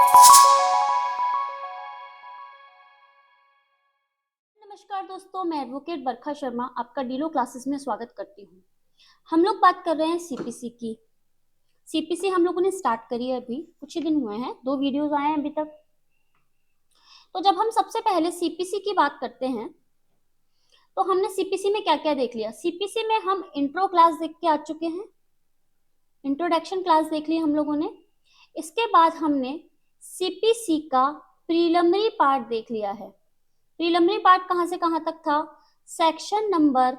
नमस्कार दोस्तों, मैं एडवोकेट बरखा शर्मा आपका डीलो क्लासेस में स्वागत करती हूँ। हम लोग बात कर रहे हैं सीपीसी की। सीपीसी हम लोगों ने स्टार्ट करी है, अभी कुछ ही दिन हुए हैं, 2 वीडियोस आए हैं अभी तक। तो जब हम सबसे पहले सीपीसी की बात करते हैं तो हमने सीपीसी में क्या क्या देख लिया। सीपीसी में हम इंट्रो क्लास देख के आ चुके हैं, इंट्रोडक्शन क्लास देख ली हम लोगों ने। इसके बाद हमने सीपीसी का प्रीलिमिनरी पार्ट देख लिया है। प्रीलिमिनरी पार्ट कहां से कहां तक था? सेक्शन नंबर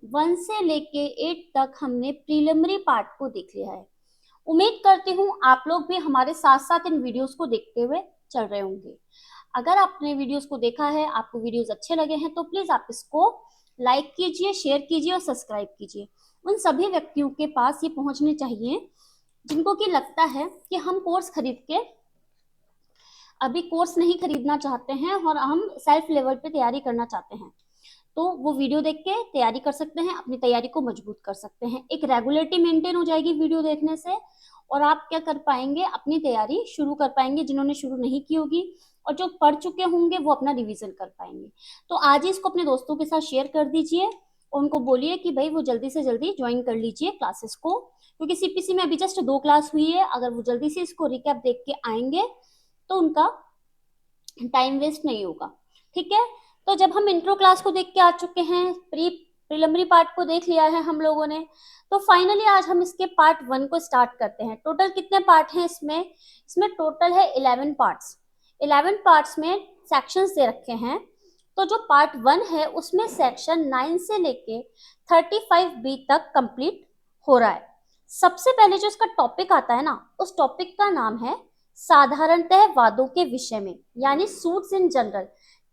1 से लेके 8 तक हमने प्रीलिमिनरी पार्ट को देख लिया है। उम्मीद करती हूँ आप लोग भी हमारे साथ साथ इन वीडियोस को देखते हुए चल रहे होंगे। अगर आपने वीडियोस को देखा है, आपको वीडियोस अच्छे लगे हैं, तो प्लीज आप इसको लाइक कीजिए, शेयर कीजिए और सब्सक्राइब कीजिए। उन सभी व्यक्तियों के पास ये पहुंचने चाहिए जिनको कि लगता है कि हम कोर्स खरीद के अभी कोर्स नहीं खरीदना चाहते हैं और हम सेल्फ लेवल पे तैयारी करना चाहते हैं, तो वो वीडियो देख के तैयारी कर सकते हैं, अपनी तैयारी को मजबूत कर सकते हैं। एक रेगुलरिटी मेंटेन हो जाएगी वीडियो देखने से और आप क्या कर पाएंगे, अपनी तैयारी शुरू कर पाएंगे। जिन्होंने शुरू नहीं की होगी और जो पढ़ चुके होंगे वो अपना रिवीजन कर पाएंगे। तो आज ही इसको अपने दोस्तों के साथ शेयर कर दीजिए, उनको बोलिए कि भाई वो जल्दी से जल्दी ज्वाइन कर लीजिए क्लासेस को, क्योंकि सीपीसी में अभी जस्ट 2 क्लास हुई है। अगर वो जल्दी से इसको रिकैप देख के आएंगे तो उनका टाइम वेस्ट नहीं होगा। ठीक है, तो जब हम इंट्रो क्लास को देख के आ चुके हैं, प्रीलिमिनरी पार्ट को देख लिया है हम लोगों ने, तो फाइनली आज हम इसके पार्ट 1 को स्टार्ट करते हैं। टोटल कितने पार्ट हैं इसमें टोटल है 11 पार्ट्स। 11 पार्ट्स में सेक्शंस दे रखे हैं। तो जो पार्ट 1 है उसमें सेक्शन 9 से लेके 35B तक कंप्लीट हो रहा है। सबसे पहले जो इसका टॉपिक आता है ना, उस टॉपिक का नाम है साधारणतः वादों के विषय में, यानी सूट्स इन जनरल।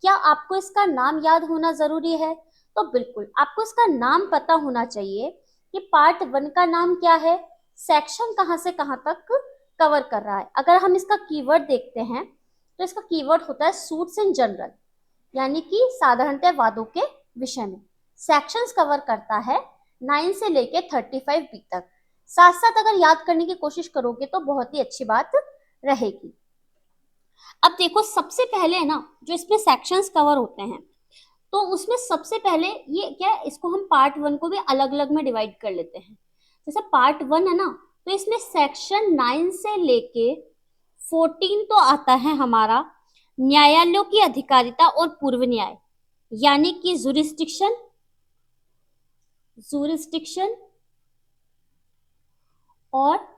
क्या आपको इसका नाम याद होना जरूरी है? तो बिल्कुल आपको इसका नाम पता होना चाहिए कि पार्ट 1 का नाम क्या है, सेक्शन कहां से कहां तक कवर कर रहा है। अगर हम इसका कीवर्ड देखते हैं तो इसका कीवर्ड होता है सूट्स इन जनरल, यानी कि साधारणतः वादों के विषय में। सेक्शंस कवर करता है 9 से लेके 35B तक। साथ साथ अगर याद करने की कोशिश करोगे तो बहुत ही अच्छी बात रहेगी। अब देखो, सबसे पहले है ना, जो इसमें सेक्शंस कवर होते हैं तो उसमें सबसे पहले ये क्या है, इसको हम पार्ट 1 को भी अलग अलग में डिवाइड कर लेते हैं। जैसे पार्ट 1 है ना, तो इसमें सेक्शन 9 से लेके 14 तो आता है हमारा न्यायालयों की अधिकारिता और पूर्व न्याय, यानी कि जुरिस्डिक्शन और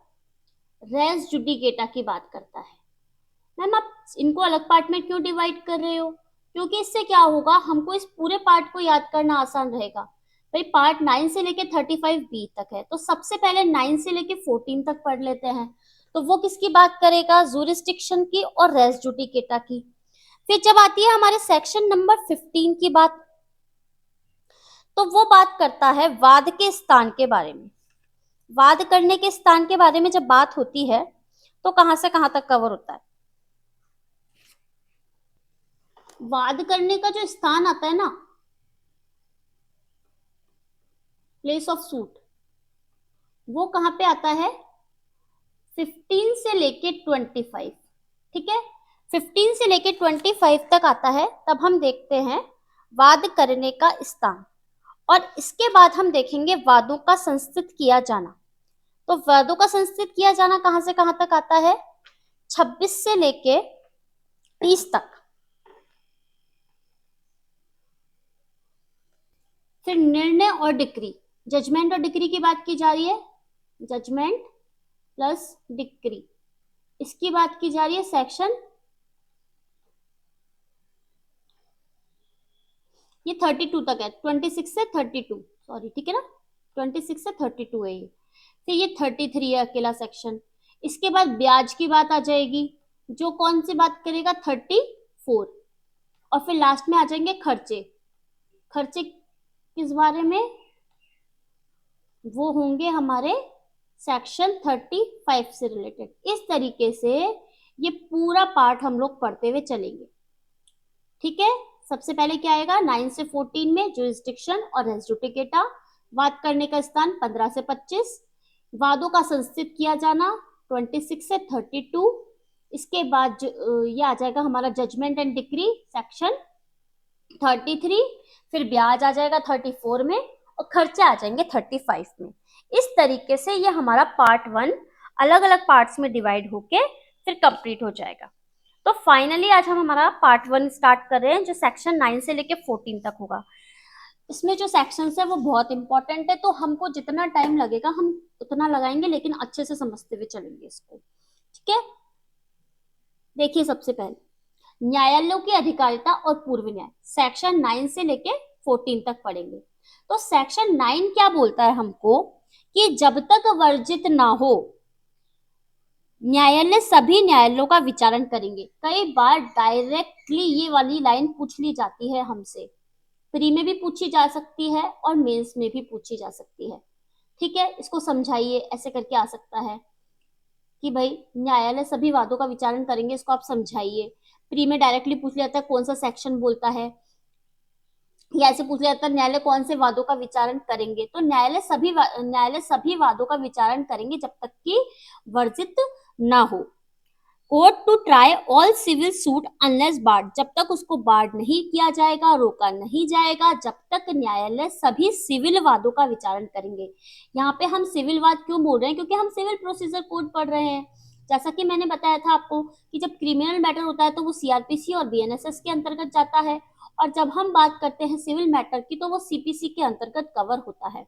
रेस जुडिकेटा की बात करता है। मैम आप इनको अलग पार्ट में क्यों डिवाइड कर रहे हो? क्योंकि इससे क्या होगा, हमको इस पूरे पार्ट को याद करना आसान रहेगा। भाई पार्ट 9 से लेके 35B तक है, तो सबसे पहले 9 से लेके 14 तक पढ़ लेते हैं। तो वो किसकी बात करेगा? जुरिस्डिक्शन की और रेस जुडिकेटा की। फिर जब आती है हमारे सेक्शन नंबर 15 की बात, तो वो बात करता है वाद के स्थान के बारे में। वाद करने के स्थान के बारे में जब बात होती है तो कहां से कहां तक कवर होता है? वाद करने का जो स्थान आता है ना, प्लेस ऑफ सूट, वो कहां पे आता है? 15 से लेके 25। ठीक है, 15 से लेके 25 तक आता है। तब हम देखते हैं वाद करने का स्थान, और इसके बाद हम देखेंगे वादों का संस्थित किया जाना। तो वादों का संस्थित किया जाना कहां से कहां तक आता है? 26 से लेके 30 तक। फिर निर्णय और डिक्री, जजमेंट और डिक्री की बात की जा रही है, जजमेंट प्लस डिक्री, इसकी बात की जा रही है सेक्शन, ये 32 तक है, 26 से 32, सॉरी, ठीक है ना, 26 से 32 है ये। फिर ये 33 है अकेला सेक्शन। इसके बाद ब्याज की बात आ जाएगी, जो कौन सी बात करेगा? 34। और फिर लास्ट में आ जाएंगे खर्चे। खर्चे किस बारे में? वो होंगे हमारे सेक्शन 35 से रिलेटेड। इस तरीके से ये पूरा पार्ट हम लोग पढ़ते हुए चलेंगे। ठीक है, सबसे पहले क्या आएगा? 9 से 14 में जुरिस्डिक्शन और रेस जुडिकेटा, वाद करने का स्थान 15 से 25, वादों का संस्थित किया जाना 26 से 32, इसके बाद ये आ जाएगा हमारा जजमेंट एंड डिक्री सेक्शन 33, फिर ब्याज आ जाएगा 34 में, और खर्चे आ जाएंगे 35 में। इस तरीके से ये हमारा पार्ट 1 अलग अलग पार्ट्स में डिवाइड होके फिर कंप्लीट हो जाएगा। तो फाइनली आज हम हमारा पार्ट 1 स्टार्ट कर रहे हैं, जो सेक्शन 9 से लेके 14 तक होगा। इसमें जो सेक्शंस है वो बहुत इंपॉर्टेंट है, तो हमको जितना टाइम लगेगा हम उतना लगाएंगे, लेकिन अच्छे से समझते हुए चलेंगे इसको, ठीक है। देखिए, सबसे पहले न्यायालयों की अधिकारिता और पूर्व न्याय, सेक्शन 9 से लेके 14 तक पढ़ेंगे। तो सेक्शन 9 क्या बोलता है हमको कि जब तक वर्जित ना हो, न्यायालय सभी न्यायालयों का विचारण करेंगे। कई बार डायरेक्टली ये वाली लाइन पूछ ली जाती है हमसे, प्री में भी पूछी जा सकती है और मेंस में भी पूछी जा सकती है, ठीक है। इसको समझाइए, ऐसे करके आ सकता है कि भाई न्यायालय सभी वादों का विचारण करेंगे, इसको आप समझाइए। प्री में डायरेक्टली पूछ लिया जाता है कौन सा सेक्शन बोलता है, या ऐसे पूछ लिया जाता है न्यायालय कौन से वादों का विचारण करेंगे। तो न्यायालय सभी वादों का विचारण करेंगे जब तक कि वर्जित ना हो। Court to try all civil suit unless barred, जब तक उसको बार्ड नहीं किया जाएगा, रोका नहीं जाएगा, जब तक न्यायालय सभी सिविल वादों का विचारण करेंगे। यहाँ पे हम सिविल वाद क्यों बोल रहे हैं, क्योंकि हम सिविल प्रोसीजर कोड पढ़ रहे हैं। जैसा कि मैंने बताया था आपको कि जब क्रिमिनल मैटर होता है तो वो सीआरपीसी और बीएनएसएस के अंतर्गत जाता है, और जब हम बात करते हैं सिविल मैटर की तो वो सीपीसी के अंतर्गत कवर होता है।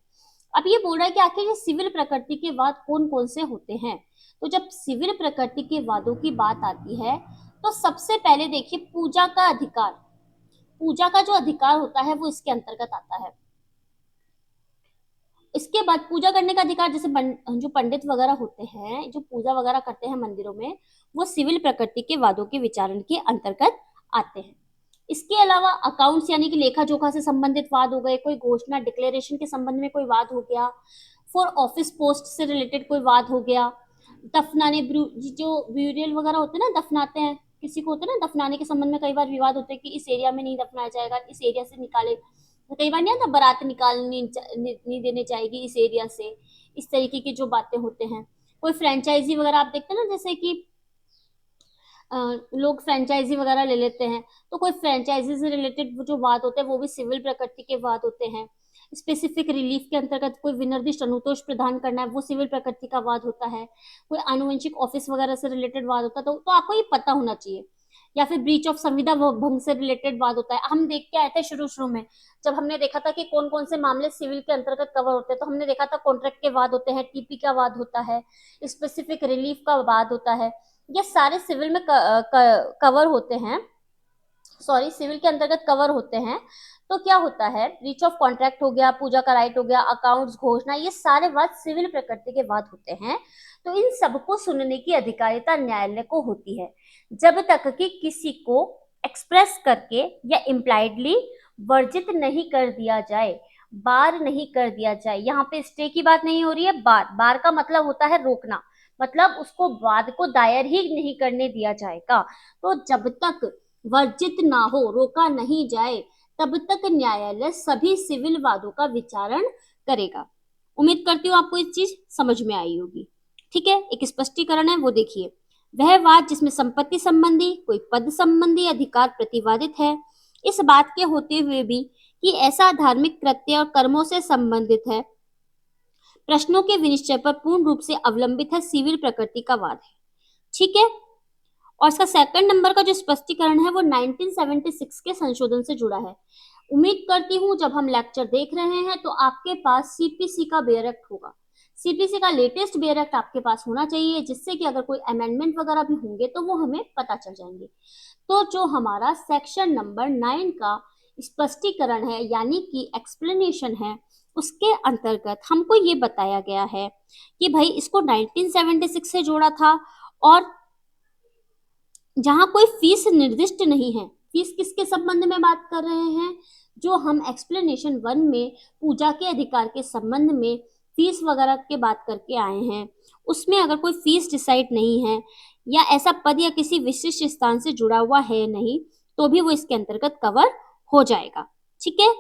अब ये बोल रहा है कि आखिर ये सिविल प्रकृति के वाद कौन कौन से होते हैं। तो जब सिविल प्रकृति के वादों की बात आती है तो सबसे पहले देखिए पूजा का अधिकार, पूजा का जो अधिकार होता है वो इसके अंतर्गत आता है। इसके बाद पूजा करने का अधिकार, जैसे जो पंडित वगैरह होते हैं जो पूजा वगैरह करते हैं मंदिरों में, वो सिविल प्रकृति के वादों के विचारण के अंतर्गत आते हैं। इसके अलावा अकाउंट्स यानी कि लेखा जोखा से संबंधित वाद हो गए, कोई घोषणा डिक्लेरेशन के संबंध में कोई वाद हो गया, फॉर ऑफिस पोस्ट से रिलेटेड कोई वाद हो गया, दफनाने जो ब्यूरियल वगैरह होते हैं ना, दफनाते हैं किसी को, होते हैं ना दफनाने के संबंध में कई बार विवाद होते हैं कि इस एरिया में नहीं दफनाया जाएगा, इस एरिया से निकाले, कई बार नहीं आता बारात निकालनी नहीं देने जाएगी इस एरिया से, इस तरीके की जो बातें होते हैं। कोई फ्रेंचाइजी वगैरह आप देखते हैं ना, जैसे कि लोग फ्रेंचाइजी वगैरह ले लेते हैं, तो कोई फ्रेंचाइजी से रिलेटेड जो वाद होते हैं वो भी सिविल प्रकृति के वाद होते हैं। स्पेसिफिक रिलीफ के अंतर्गत कोई विनिर्दिष्ट अनुतोष प्रदान करना है, वो सिविल प्रकृति का वाद होता है। कोई आनुवंशिक ऑफिस वगैरह से रिलेटेड वाद होता है, तो आपको ये पता होना चाहिए। या फिर ब्रीच ऑफ संविदा भंग से रिलेटेड वाद होता है। हम देख के आए थे शुरू शुरू में, जब हमने देखा था कि कौन कौन से मामले सिविल के अंतर्गत कवर होते हैं, तो हमने देखा था कॉन्ट्रैक्ट के वाद होते हैं, टीपी का वाद होता है, स्पेसिफिक रिलीफ का वाद होता है। ये सारे सिविल में कवर होते हैं, सॉरी सिविल के अंतर्गत कवर होते हैं। तो क्या होता है, ब्रीच ऑफ कॉन्ट्रैक्ट हो गया, पूजा का राइट हो गया, अकाउंट्स, घोषणा, ये सारे वाद सिविल प्रकृति के वाद होते हैं। तो इन सबको सुनने की अधिकारिता न्यायालय को होती है, जब तक कि किसी को एक्सप्रेस करके या इम्प्लाइडली वर्जित नहीं कर दिया जाए, बार नहीं कर दिया जाए। यहाँ पे स्टे की बात नहीं हो रही है, बार का मतलब होता है रोकना, मतलब उसको वाद को दायर ही नहीं करने दिया जाएगा। तो जब तक वर्जित ना हो, रोका नहीं जाए, तब तक न्यायालय सभी सिविल वादों का विचारण करेगा। उम्मीद करती हूँ आपको इस चीज समझ में आई होगी, ठीक है। एक स्पष्टीकरण है वो देखिए, वह वाद जिसमें संपत्ति संबंधी, कोई पद संबंधी अधिकार प्रतिवादित है, इस बात के होते हुए भी कि ऐसा धार्मिक कृत्य और कर्मों से संबंधित है, प्रश्नों के विनिश्चय पर पूर्ण रूप से अवलंबित है, सिविल प्रकृति का वाद है, ठीक है। और इसका सेकंड नंबर का जो स्पष्टीकरण है वो 1976 के संशोधन से जुड़ा है। उम्मीद करती हूँ जब हम लेक्चर देख रहे हैं तो आपके पास सीपीसी का बेयर एक्ट होगा, सीपीसी का लेटेस्ट बेयर एक्ट आपके पास होना चाहिए, जिससे कि अगर कोई अमेंडमेंट वगैरह भी होंगे तो वो हमें पता चल जाएंगे। तो जो हमारा सेक्शन नंबर 9 का स्पष्टीकरण है यानी कि एक्सप्लेनेशन है, उसके अंतर्गत हमको ये बताया गया है कि भाई इसको 1976 से जोड़ा था, और जहां कोई फीस निर्दिष्ट नहीं है। फीस किसके संबंध में बात कर रहे हैं, जो हम एक्सप्लेनेशन 1 में पूजा के अधिकार के संबंध में फीस वगैरह के बात करके आए हैं, उसमें अगर कोई फीस डिसाइड नहीं है या ऐसा पद या किसी विशिष्ट स्थान से जुड़ा हुआ है नहीं, तो भी वो इसके अंतर्गत कवर हो जाएगा, ठीक है।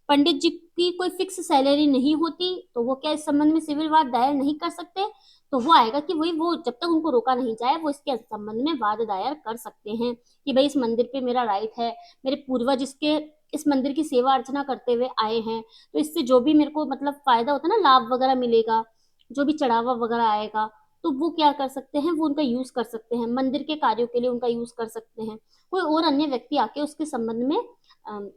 पंडित जी की कोई फिक्स सैलरी नहीं होती तो वो क्या इस संबंध में सिविल वाद दायर नहीं कर सकते, तो वो आएगा कि वही वो जब तक उनको रोका नहीं जाए वो इसके संबंध में वाद दायर कर सकते हैं कि भाई इस मंदिर पे मेरा राइट है, मेरे पूर्वज इसके इस मंदिर की सेवा अर्चना करते हुए आए हैं, तो इससे जो भी मेरे को मतलब फायदा होता है ना, लाभ वगैरह मिलेगा, जो भी चढ़ावा वगैरह आएगा, तो वो क्या कर सकते हैं, वो उनका यूज कर सकते हैं, मंदिर के कार्यों के लिए उनका यूज कर सकते हैं। कोई और अन्य व्यक्ति आके उसके संबंध में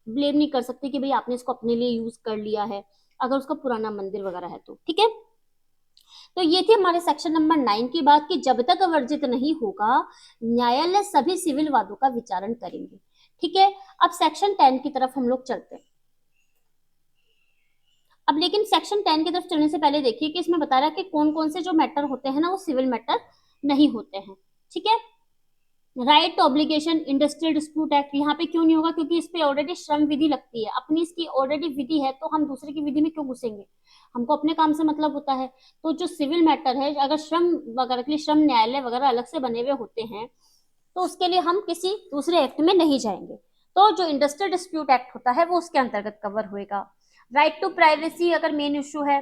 ब्लेम नहीं कर सकते कि भाई आपने इसको अपने लिए यूज कर लिया है, अगर उसका पुराना मंदिर वगैरह है तो। ठीक है, तो ये थी हमारे सेक्शन नंबर 9 की बात कि जब तक वर्जित नहीं होगा न्यायालय सभी सिविल वादों का विचारण करेंगे। ठीक है, अब सेक्शन 10 की तरफ हम लोग चलते हैं। अब लेकिन सेक्शन 10 की तरफ चलने से पहले देखिए कि इसमें बता रहा है कि कौन कौन से जो मैटर होते हैं ना वो सिविल मैटर नहीं होते हैं। ठीक है, right obligation industrial dispute act यहाँ पे क्यों नहीं होगा, क्योंकि इस पे ऑलरेडी श्रम विधि लगती है, अपनी इसकी ऑलरेडी विधि है, तो हम दूसरे की विधि में क्यों घुसेंगे, हमको अपने काम से मतलब होता है। तो जो सिविल मैटर है, अगर श्रम वगैरह के लिए श्रम न्यायालय वगैरह अलग से बने हुए होते हैं तो उसके लिए हम किसी दूसरे एक्ट में नहीं जाएंगे। तो जो इंडस्ट्रियल डिस्प्यूट एक्ट होता है वो उसके अंतर्गत कवर होएगा। राइट टू प्राइवेसी अगर मेन इश्यू है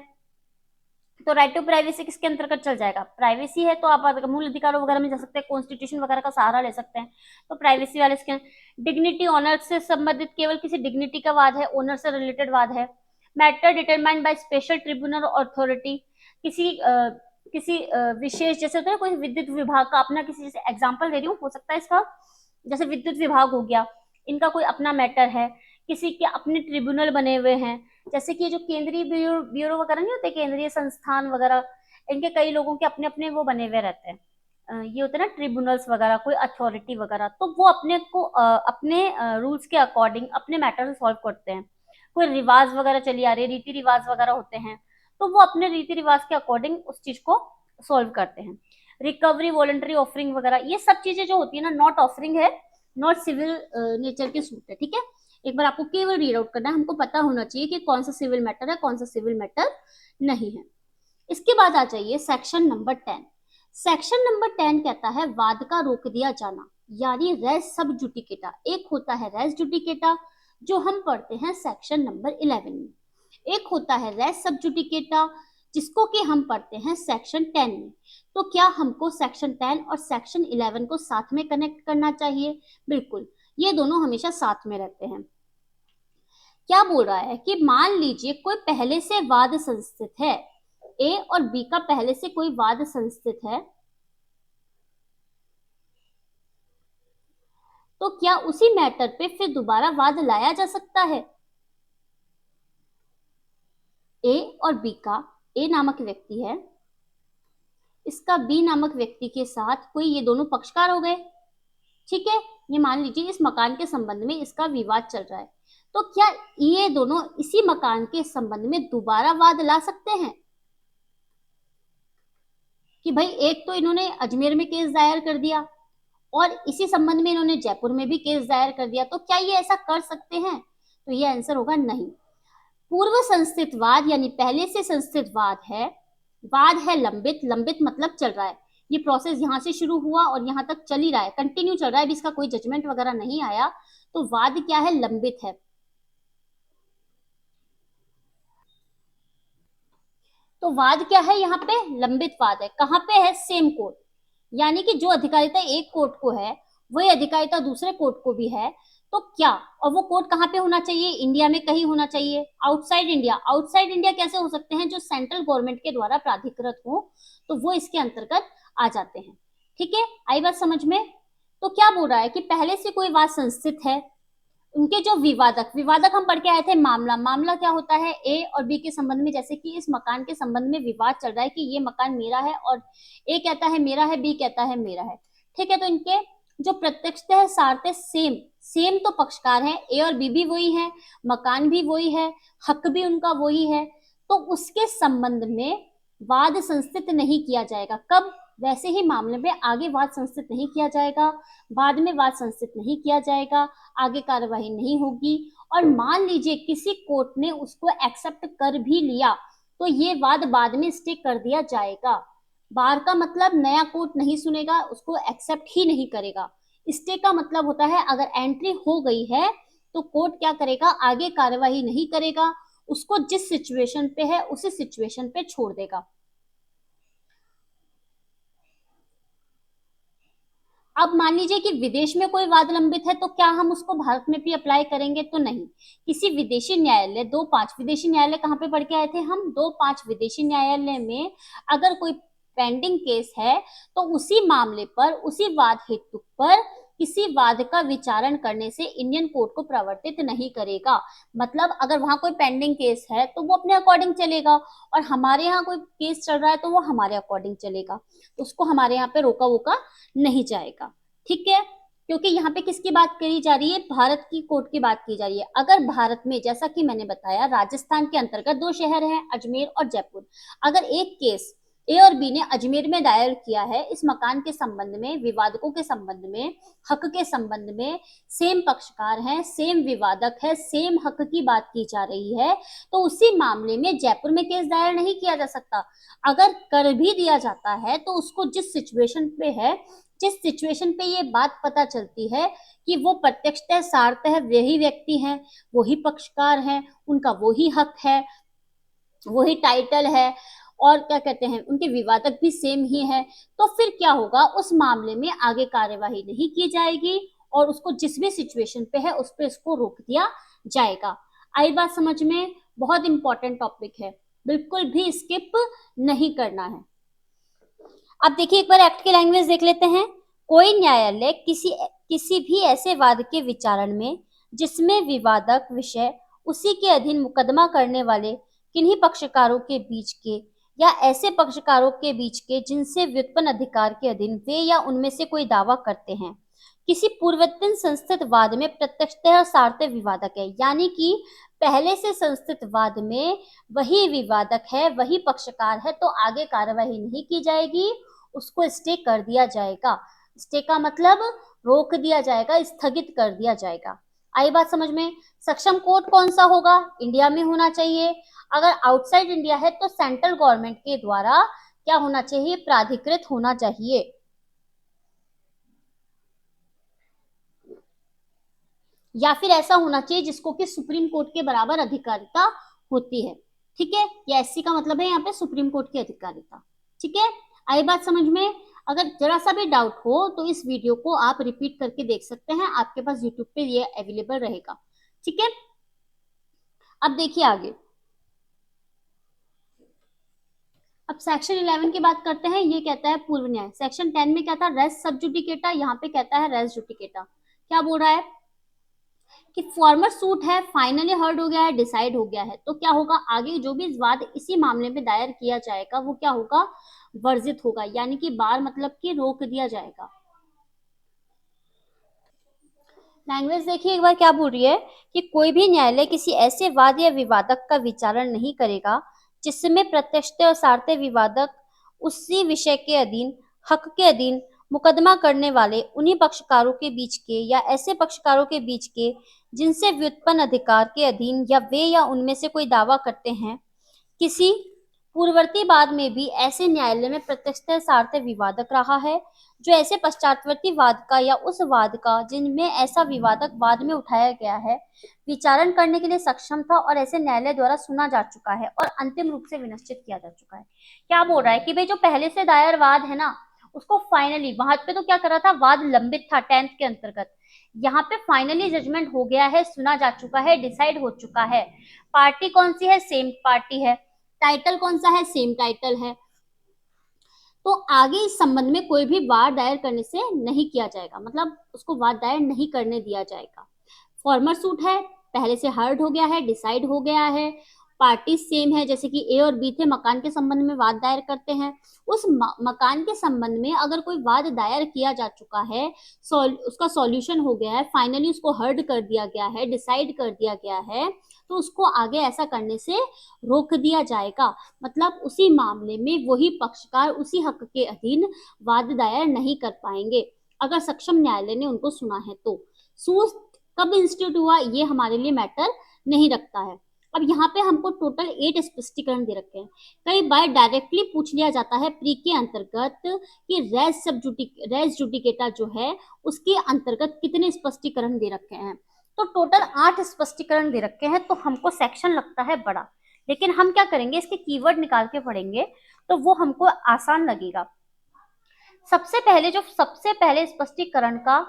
तो राइट टू प्राइवेसी किसके अंतर्गत चल जाएगा, प्राइवेसी है तो आप मूल अधिकारों वगैरह में जा सकते हैं, कॉन्स्टिट्यूशन वगैरह का सहारा ले सकते हैं, तो प्राइवेसी वाले इसके। डिग्निटी ऑनर से संबंधित केवल किसी डिग्निटी का वाद है, ऑनर से रिलेटेड वाद है। Matter determined by special tribunal authority, किसी विशेष, जैसे होता है कोई विद्युत विभाग का अपना, किसी जैसे एग्जांपल दे रही हूँ, हो सकता है इसका, जैसे विद्युत विभाग हो गया, इनका कोई अपना मैटर है, किसी के अपने ट्रिब्यूनल बने हुए हैं, जैसे कि जो केंद्रीय ब्यूरो ब्यूरो वगैरह नहीं होते, केंद्रीय संस्थान वगैरह, इनके कई लोगों के अपने अपने वो बने हुए रहते हैं, ये होते हैं ना ट्रिब्यूनल्स वगैरह, कोई अथॉरिटी वगैरह, तो वो अपने को अपने रूल्स के अकॉर्डिंग अपने मैटर सॉल्व करते हैं। कोई रिवाज वगैरह चली आ रही है, रीति रिवाज वगैरह होते हैं, तो वो अपने रीति रिवाज के अकॉर्डिंग उस चीज को सॉल्व करते हैं। रिकवरी, वॉलंटरी ऑफरिंग वगैरह, ये सब चीजें जो होती है ना, नॉट ऑफरिंग है, नॉट सिविल नेचर के सूट है। ठीक है, एक बार आपको केवल रीड आउट करना है, हमको पता होना चाहिए कि कौन सा सिविल मैटर है, कौन सा सिविल मैटर नहीं है। इसके बाद आ जाइए सेक्शन नंबर 10। सेक्शन नंबर 10 कहता है वाद का रोक दिया जाना, यानी रेस सब जुडिकेटा। एक होता है रेस जुडिकेटा जो हम पढ़ते हैं सेक्शन नंबर 11 में, एक होता है रेस सब जुडिकेटा जिसको कि हम पढ़ते हैं सेक्शन 10 में। तो क्या हमको सेक्शन 10 और सेक्शन 11 को साथ में कनेक्ट करना चाहिए? बिल्कुल, ये दोनों हमेशा साथ में रहते हैं। क्या बोल रहा है कि मान लीजिए कोई पहले से वाद संस्थित है, ए और बी का पहले से कोई वाद संस्थित है, तो क्या उसी मैटर पे फिर दोबारा वाद लाया जा सकता है? ए और बी का, ए नामक व्यक्ति है, इसका बी नामक व्यक्ति के साथ कोई, ये दोनों पक्षकार हो गए। ठीक है, ये मान लीजिए इस मकान के संबंध में इसका विवाद चल रहा है, तो क्या ये दोनों इसी मकान के संबंध में दोबारा वाद ला सकते हैं कि भाई एक तो इन्होंने अजमेर में केस दायर कर दिया और इसी संबंध में इन्होंने जयपुर में भी केस दायर कर दिया, तो क्या ये ऐसा कर सकते हैं? तो ये आंसर होगा नहीं। पूर्व संस्थित वाद यानी पहले से संस्थित वाद है, वाद है लंबित, लंबित मतलब चल रहा है, ये प्रोसेस यहां से शुरू हुआ और यहां तक चल ही रहा है, कंटिन्यू चल रहा है, अभी इसका कोई जजमेंट वगैरह नहीं आया, तो वाद क्या है, लंबित है। तो वाद क्या है, यहाँ पे लंबित वाद है, कहाँ पे है, सेम कोर्ट, यानी कि जो अधिकारिता एक कोर्ट को है वही अधिकारिता दूसरे कोर्ट को भी है। तो क्या, और वो कोर्ट कहाँ पे होना चाहिए, इंडिया में कहीं होना चाहिए, आउटसाइड इंडिया। आउटसाइड इंडिया कैसे हो सकते हैं, जो सेंट्रल गवर्नमेंट के द्वारा प्राधिकृत हो, तो वो इसके अंतर्गत आ जाते हैं। ठीक है, आई बात समझ में? तो क्या बोल रहा है कि पहले से कोई वाद संस्थित है, उनके जो विवादक, विवादक हम पढ़ के आए थे, मामला, मामला क्या होता है, ए और बी के संबंध में, जैसे कि इस मकान के संबंध में विवाद चल रहा है कि ये मकान मेरा है, और ए कहता है मेरा है, बी कहता है मेरा है। ठीक है, तो इनके जो प्रत्यक्षतः सारते सेम, सेम तो पक्षकार है, ए और बी भी वही है, मकान भी वही है, हक भी उनका वही है, तो उसके संबंध में वाद संस्थित नहीं किया जाएगा। कब? वैसे ही मामले में आगे वाद संस्थित नहीं किया जाएगा, बाद में वाद संस्थित नहीं किया जाएगा, आगे कार्यवाही नहीं होगी। और मान लीजिए किसी कोर्ट ने उसको एक्सेप्ट कर भी लिया तो ये वाद बाद में स्टे कर दिया जाएगा। बार का मतलब नया कोर्ट नहीं सुनेगा, उसको एक्सेप्ट ही नहीं करेगा। स्टे का मतलब होता है अगर एंट्री हो गई है तो कोर्ट क्या करेगा, आगे कार्यवाही नहीं करेगा, उसको जिस सिचुएशन पे है उसी सिचुएशन पे छोड़ देगा। अब मान लीजिए कि विदेश में कोई वाद लंबित है, तो क्या हम उसको भारत में भी अप्लाई करेंगे? तो नहीं। किसी विदेशी न्यायालय, 2-5 विदेशी न्यायालय कहाँ पे पढ़ के आए थे हम? 2-5 विदेशी न्यायालय में अगर कोई पेंडिंग केस है तो उसी मामले पर, उसी वाद हेतु पर किसी वाद का विचारण करने से इंडियन कोर्ट को प्रवर्तित नहीं करेगा। मतलब अगर वहां कोई पेंडिंग केस है तो वो अपने अकॉर्डिंग चलेगा, और हमारे यहाँ कोई केस चल रहा है तो वो हमारे अकॉर्डिंग चलेगा, तो उसको हमारे यहाँ पे रोका वोका नहीं जाएगा। ठीक है, क्योंकि यहाँ पे किसकी बात करी जा रही है? भारत की कोर्ट की बात की जा रही है। अगर भारत में, जैसा कि मैंने बताया, राजस्थान के अंतर्गत 2 शहर हैं, अजमेर और जयपुर। अगर एक केस ए और बी ने अजमेर में दायर किया है, इस मकान के संबंध में, विवादकों के संबंध में, हक के संबंध में, सेम पक्षकार हैं, सेम विवादक है, सेम हक की बात की जा रही है, तो उसी मामले में जयपुर में केस दायर नहीं किया जा सकता। अगर कर भी दिया जाता है तो उसको जिस सिचुएशन पे है, जिस सिचुएशन पे ये बात पता चलती है कि वो प्रत्यक्षतः सारतः वही व्यक्ति हैं, वही पक्षकार हैं, उनका वही हक है, वही टाइटल है, और क्या कहते हैं, उनके विवादक भी सेम ही है, तो फिर क्या होगा? उस मामले में आगे कार्यवाही नहीं की जाएगी और उसको जिस भी सिचुएशन पे है उस पे इसको रोक दिया जाएगा। आई बात समझ में? बहुत इंपॉर्टेंट टॉपिक है, बिल्कुल भी स्किप नहीं करना है। अब देखिए, एक बार एक्ट की लैंग्वेज देख लेते हैं। कोई न्यायालय किसी भी ऐसे वाद के विचारण में जिसमें विवादक विषय उसी के अधीन मुकदमा करने वाले किन्हीं पक्षकारों के बीच के या ऐसे पक्षकारों के बीच के जिनसे व्युत्पन्न अधिकार के अधीन वे या उनमें से कोई दावा करते हैं, किसी पूर्वतन संस्थित वाद में प्रत्यक्षतः और सारतः विवादक है, यानी कि पहले से संस्थित वाद में वही विवादक है, वही पक्षकार है, तो आगे कार्यवाही नहीं की जाएगी, उसको स्टे कर दिया जाएगा। स्टे का मतलब रोक दिया जाएगा, स्थगित कर दिया जाएगा। आई बात समझ में? सक्षम कोर्ट कौन सा होगा? इंडिया में होना चाहिए। अगर आउटसाइड इंडिया है तो सेंट्रल गवर्नमेंट के द्वारा क्या होना चाहिए? प्राधिकृत होना चाहिए। या फिर ऐसा होना चाहिए जिसको कि सुप्रीम कोर्ट के बराबर अधिकारिता होती है। ठीक है, या एससी का मतलब है यहाँ पे सुप्रीम कोर्ट की अधिकारिता। ठीक है, आई बात समझ में? अगर जरा सा भी डाउट हो तो इस वीडियो को आप रिपीट करके देख सकते हैं, आपके पास यूट्यूब पे ये अवेलेबल रहेगा। ठीक है, अब देखिए आगे। अब सेक्शन 11 की बात करते हैं। ये कहता है पूर्व न्याय। सेक्शन 10 में क्या था? रेस सब जुडिकेटा, यहाँ पे कहता है रेस जुडिकेटा। क्या बोल रहा है कि फॉर्मर सूट है, फाइनली हर्ड हो गया है, डिसाइड हो गया है, तो क्या होगा? आगे जो भी वाद इसी मामले में दायर किया जाएगा वो क्या होगा? वर्जित होगा, यानी कि बार मतलब कि रोक दिया जाएगा। लैंग्वेज देखिए एक बार क्या बोल रही है कि कोई भी न्यायालय किसी ऐसे वाद या विवादक का विचारण नहीं करेगा जिसमें प्रत्यक्षतः और सारतः विवादक उसी विषय के अधीन, हक के अधीन मुकदमा करने वाले उन्हीं पक्षकारों के बीच के या ऐसे पक्षकारों के बीच के जिनसे व्युत्पन्न अधिकार के अधीन या वे या उनमें से कोई दावा करते हैं, किसी पूर्ववर्ती वाद में भी ऐसे न्यायालय में प्रत्यक्षतः सारतः विवादक रहा है, जो ऐसे पश्चातवर्ती वाद का या उस वाद का जिनमें ऐसा विवादक वाद में उठाया गया है विचारण करने के लिए सक्षम था और ऐसे न्यायालय द्वारा सुना जा चुका है और अंतिम रूप से विनिश्चित किया जा चुका है। क्या बोल रहा है कि भाई जो पहले से दायर वाद है ना, उसको फाइनली, वहां पे तो क्या करा था? वाद लंबित था 10th के अंतर्गत, यहाँ पे फाइनली जजमेंट हो गया है, सुना जा चुका है, डिसाइड हो चुका है। पार्टी कौन सी है? सेम पार्टी है। टाइटल कौन सा है? सेम टाइटल है। तो आगे इस संबंध में कोई भी वाद दायर करने से नहीं किया जाएगा, मतलब उसको वाद दायर नहीं करने दिया जाएगा। फॉर्मर सूट है, पहले से हर्ड हो गया है, डिसाइड हो गया है, पार्टी सेम है, जैसे कि ए और बी थे, मकान के संबंध में वाद दायर करते हैं। उस मकान के संबंध में अगर कोई वाद दायर किया जा चुका है, उसका सॉल्यूशन हो गया है, फाइनली उसको हर्ड कर दिया गया है, डिसाइड कर दिया गया है, तो उसको आगे ऐसा करने से रोक दिया जाएगा। मतलब उसी मामले में वही पक्षकार उसी हक के अधीन वाद दायर नहीं कर पाएंगे अगर सक्षम न्यायालय ने उनको सुना है तो। सूट कब इंस्टीट्यूट हुआ ये हमारे लिए मैटर नहीं रखता है। अब यहाँ पे हमको टोटल 8 स्पष्टीकरण दे रखे हैं। कई बार डायरेक्टली पूछ लिया जाता है प्री के अंतर्गत कि रेस जुडिकेटा जो है उसके अंतर्गत कितने स्पष्टीकरण दे रखे हैं, तो टोटल 8 स्पष्टीकरण दे रखे हैं। तो हमको सेक्शन लगता है बड़ा, लेकिन हम क्या करेंगे, इसके कीवर्ड निकाल के पढ़ेंगे तो वो हमको आसान लगेगा। सबसे पहले स्पष्टीकरण का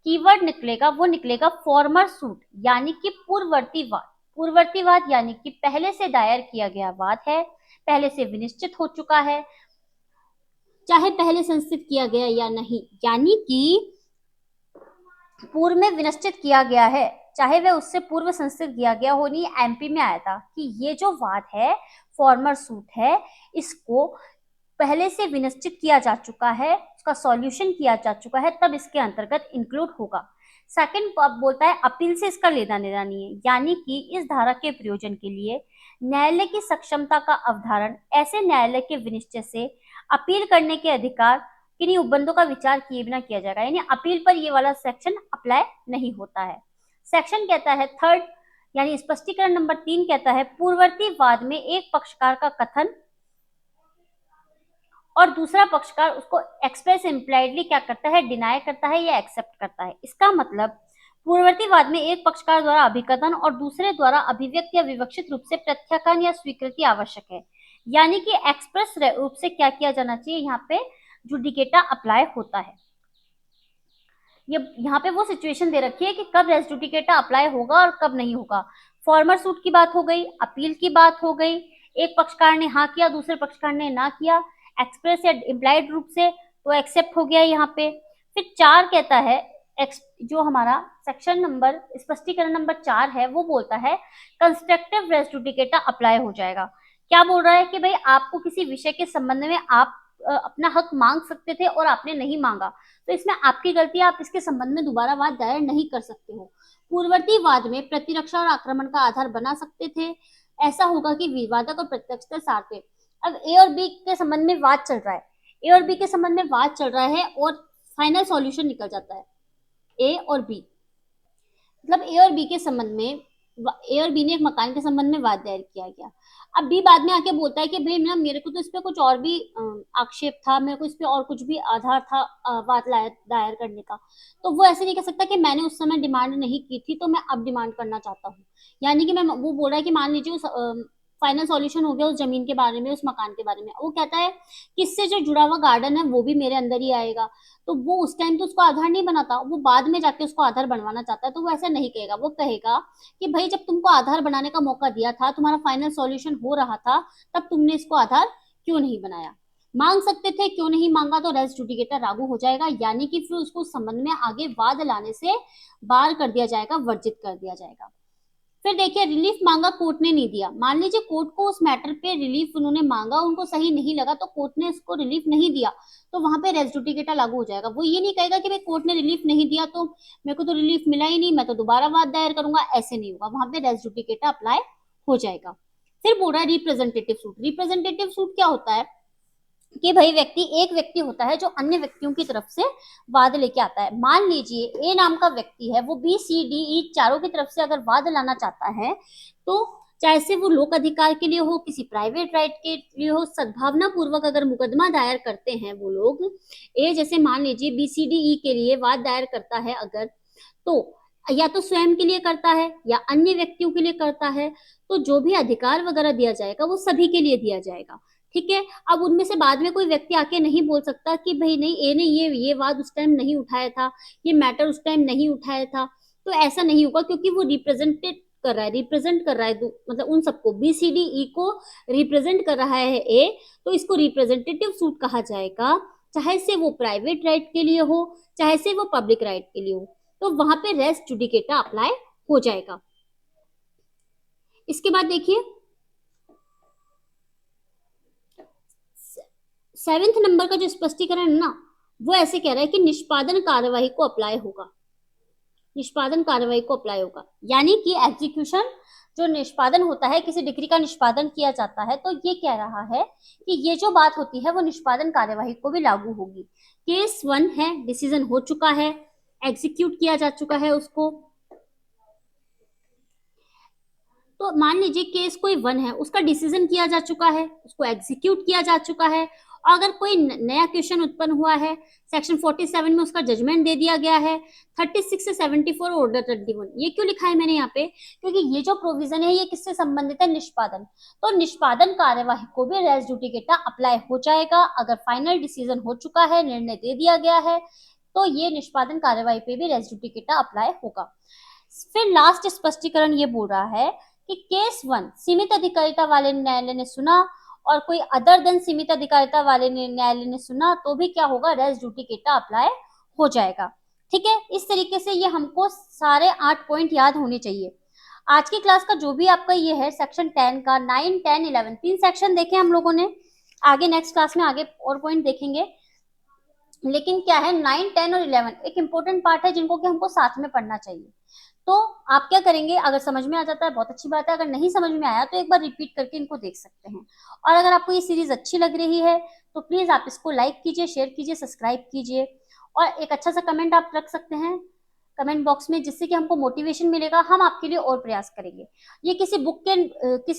कीवर्ड निकलेगा वो निकलेगा फॉर्मर सूट, यानी कि पूर्ववर्तीवाद। पूर्ववर्तीवाद यानी कि पहले से दायर किया गया वाद है, पहले से विनिश्चित हो चुका है, चाहे पहले संस्थित किया गया या नहीं, यानी कि पूर्व में विनिश्चित किया गया है, चाहे वह उससे पूर्व संस्थित किया गया हो। नहीं, एमपी में आया था कि ये जो वाद है, फॉर्मर सूट है, इसको पहले से विनिश्चित किया जा चुका है, उसका सॉल्यूशन किया जा चुका है, तब इसके अंतर्गत इंक्लूड होगा। सेकंड बोलता है अपील से इसका लेना देना नहीं है, यानी कि इस धारा के प्रयोजन के लिए न्यायालय की सक्षमता का अवधारण ऐसे न्यायालय के विनिश्चय से अपील करने के अधिकार किन्हीं उपबंधों का विचार किए बिना किया जाएगा, यानी अपील पर ये वाला सेक्शन अप्लाई नहीं होता है। सेक्शन कहता है थर्ड, यानी स्पष्टीकरण नंबर 3 कहता है पूर्ववर्ती वाद में एक पक्षकार का कथन और दूसरा पक्षकार उसको एक्सप्रेस इम्प्लाइडली क्या करता है, डिनाई करता है या एक्सेप्ट करता है। इसका मतलब पूर्ववर्ती वाद में एक पक्षकार द्वारा अभिकथन और दूसरे द्वारा अभिव्यक्त या विवक्षित रूप से प्रत्याख्यान या स्वीकृति आवश्यक है, यानी कि एक्सप्रेस रूप से क्या किया जाना चाहिए, यहाँ पे जुडिकेटा अप्लाई होता है। ये यहाँ पे वो सिचुएशन दे रखी है कि कब रेस जुडिकेटा अप्लाई होगा और कब नहीं होगा। फॉर्मर सूट की बात हो गई, अपील की बात हो गई, एक पक्षकार ने हाँ किया, दूसरे पक्षकार ने ना किया, एक्सप्रेस या इम्प्लाइड रूप से, तो एक्सेप्ट हो गया यहाँ पे। फिर 4 कहता है, जो हमारा सेक्शन नंबर स्पष्टीकरण नंबर 4 है, वो बोलता है कंस्ट्रक्टिव रेस जुडिकेटा अप्लाई हो जाएगा। क्या बोल रहा है कि भाई आपको किसी विषय के संबंध में आप अपना हक मांग सकते थे और आपने नहीं मांगा, तो इसमें आपकी गलती है, आप इसके संबंध में दोबारा वाद दायर नहीं कर सकते हो। पूर्ववर्ती वाद में प्रतिरक्षा और आक्रमण का आधार बना सकते थे। ऐसा होगा कि विवादक और प्रतिपक्ष सारथे। अब ए और बी के संबंध में वाद चल रहा है, ए और बी के संबंध में वाद चल रहा है और फाइनल सॉल्यूशन निकल जाता है ए और बी। मतलब ए और बी के संबंध में, ए और बी ने एक मकान के संबंध में वाद दायर किया गया। अब बी बाद में आके बोलता है कि भाई ना मेरे को तो इस पे कुछ और भी आक्षेप था, मेरे को इस पे और कुछ भी आधार था वाद दायर करने का, तो वो ऐसे नहीं कह सकता कि मैंने उस समय डिमांड नहीं की थी तो मैं अब डिमांड करना चाहता हूँ। यानी कि मैं, वो बोल रहा है कि मान लीजिए उस फाइनल सॉल्यूशन हो गया उस जमीन के बारे में, उस मकान के बारे में, वो कहता है कि इससे जो जुड़ा हुआ गार्डन है वो भी मेरे अंदर ही आएगा, तो वो उस टाइम तो उसको आधार नहीं बनाता, वो बाद में जाके उसको आधार बनवाना चाहता है, तो वो ऐसा नहीं कहेगा। वो कहेगा कि भाई जब तुमको आधार बनाने का मौका दिया था, तुम्हारा फाइनल सॉल्यूशन हो रहा था, तब तुमने इसको आधार क्यों नहीं बनाया। मांग सकते थे, क्यों नहीं मांगा, तो रेस जुडिकेटा लागू हो जाएगा, यानी कि फिर उसको संबंध में आगे वाद लाने से बार कर दिया जाएगा, वर्जित कर दिया जाएगा। फिर देखिए रिलीफ मांगा, कोर्ट ने नहीं दिया। मान लीजिए कोर्ट को उस मैटर पे रिलीफ उन्होंने मांगा, उनको सही नहीं लगा, तो कोर्ट ने उसको रिलीफ नहीं दिया, तो वहां पे रेस जुडिकेटा लागू हो जाएगा। वो ये नहीं कहेगा कि भाई कोर्ट ने रिलीफ नहीं दिया तो मेरे को तो रिलीफ मिला ही नहीं, मैं तो दोबारा वाद दायर करूंगा, ऐसे नहीं होगा, वहां पे रेस जुडिकेटा अप्लाई हो जाएगा। फिर बोल रहा है रिप्रेजेंटेटिव सूट। रिप्रेजेंटेटिव सूट क्या होता है कि भाई एक व्यक्ति होता है जो अन्य व्यक्तियों की तरफ से वाद लेके आता है। मान लीजिए ए नाम का व्यक्ति है, वो बी सी डी ई चारों की तरफ से अगर वाद लाना चाहता है, तो चाहे से वो लोक अधिकार के लिए हो, किसी प्राइवेट राइट के लिए हो, सद्भावना पूर्वक अगर मुकदमा दायर करते हैं वो लोग, ए जैसे मान लीजिए बी सी डी ई के लिए वाद दायर करता है अगर, तो या तो स्वयं के लिए करता है या अन्य व्यक्तियों के लिए करता है, तो जो भी अधिकार वगैरह दिया जाएगा वो सभी के लिए दिया जाएगा। ठीक है। अब उनमें से बाद में कोई व्यक्ति आके नहीं बोल सकता कि भाई नहीं, ए ने ये वाद उस टाइम नहीं उठाया था, ये मैटर उस टाइम नहीं उठाया था, तो ऐसा नहीं होगा, क्योंकि वो रिप्रेजेंट कर रहा है मतलब उन सबको, बी सी डी ई को रिप्रेजेंट कर रहा है ए, तो इसको रिप्रेजेंटेटिव सूट कहा जाएगा, चाहे से वो प्राइवेट राइट के लिए हो, चाहे से वो पब्लिक राइट के लिए हो, तो वहां पे रेस जुडिकेटा अप्लाई हो जाएगा। इसके बाद देखिए 7th नंबर का जो स्पष्टीकरण है ना, वो ऐसे कह रहा है कि निष्पादन कार्यवाही को अप्लाई होगा, निष्पादन कार्यवाही को अप्लाई होगा, यानी कि एग्जीक्यूशन जो निष्पादन होता है, किसी डिग्री का निष्पादन किया जाता है, तो ये कह रहा है कि ये जो बात होती है वो निष्पादन कार्यवाही को भी लागू होगी। केस 1 है, डिसीजन हो चुका है, एग्जीक्यूट किया जा चुका है उसको, तो मान लीजिए केस कोई 1 है, उसका डिसीजन किया जा चुका है, उसको एग्जीक्यूट किया जा चुका है, और अगर कोई नया क्वेश्चन उत्पन्न हुआ है, सेक्शन 47 में उसका जजमेंट दे दिया गया है, 36 से 74 ऑर्डर 21, ये क्यों लिखा है मैंने यहाँ पे, क्योंकि ये जो प्रोविजन है ये किससे संबंधित है, निष्पादन। तो निष्पादन कार्यवाही को भी रेस जुडिकेटा अप्लाई हो जाएगा। अगर फाइनल डिसीजन हो चुका है, निर्णय दे दिया गया है, तो ये निष्पादन कार्यवाही पे भी रेस जुडिकेटा अप्लाई होगा। फिर लास्ट स्पष्टीकरण ये बोल रहा है कि केस 1 सीमित अधिकारिता वाले न्यायालय ने सुना और कोई अदर देन सीमित अधिकारिता वाले न्यायालय ने सुना तो भी क्या होगा, रेस जुडिकेटा अप्लाई हो जाएगा। ठीक है, इस तरीके से ये हमको सारे 8 पॉइंट याद होने चाहिए। आज की क्लास का जो भी आपका ये है सेक्शन 10 का 9, 10, 11 तीन सेक्शन देखे हम लोगों ने। आगे नेक्स्ट क्लास में आगे और पॉइंट देखेंगे, लेकिन क्या है 9, 10 और 11 एक इंपॉर्टेंट पार्ट है जिनको कि हमको साथ में पढ़ना चाहिए। तो आप क्या करेंगे, अगर समझ में आ जाता है बहुत अच्छी बात है, अगर नहीं समझ में आया तो एक बार रिपीट करके इनको देख सकते हैं। और अगर आपको ये सीरीज अच्छी लग रही है तो प्लीज आप इसको लाइक कीजिए, शेयर कीजिए, सब्सक्राइब कीजिए और एक अच्छा सा कमेंट आप रख सकते हैं कमेंट बॉक्स में, जिससे कि हमको मोटिवेशन मिलेगा, हम आपके लिए और प्रयास करेंगे। ये किसी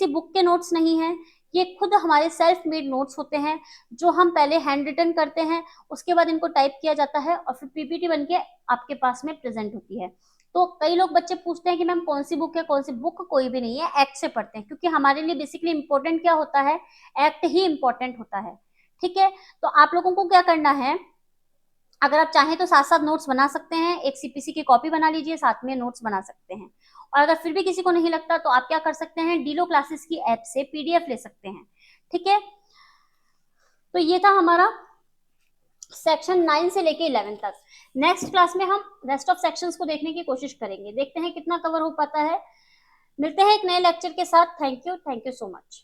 बुक के नोट्स नहीं है, ये खुद हमारे सेल्फ मेड नोट्स होते हैं जो हम पहले हैंड रिटन करते हैं, उसके बाद इनको टाइप किया जाता है और फिर पीपीटी बन के आपके पास में प्रेजेंट होती है। तो कई लोग बच्चे पूछते हैं कि मैम कौन सी बुक है, कौन सी बुक, कोई भी नहीं है, एक्ट से पढ़ते हैं, क्योंकि हमारे लिए बेसिकली इंपॉर्टेंट क्या होता है, एक्ट ही इंपॉर्टेंट होता है। ठीक है, तो आप लोगों को क्या करना है, अगर आप चाहें तो साथ साथ नोट्स बना सकते हैं, एक सीपीसी की कॉपी बना लीजिए, साथ में नोट्स बना सकते हैं। और अगर फिर भी किसी को नहीं लगता तो आप क्या कर सकते हैं, डीलो क्लासेस की ऐप से पीडीएफ ले सकते हैं। ठीक है, तो ये था हमारा सेक्शन 9 से लेके 11 तक। नेक्स्ट क्लास में हम रेस्ट ऑफ सेक्शंस को देखने की कोशिश करेंगे, देखते हैं कितना कवर हो पाता है। मिलते हैं एक नए लेक्चर के साथ। Thank you so much.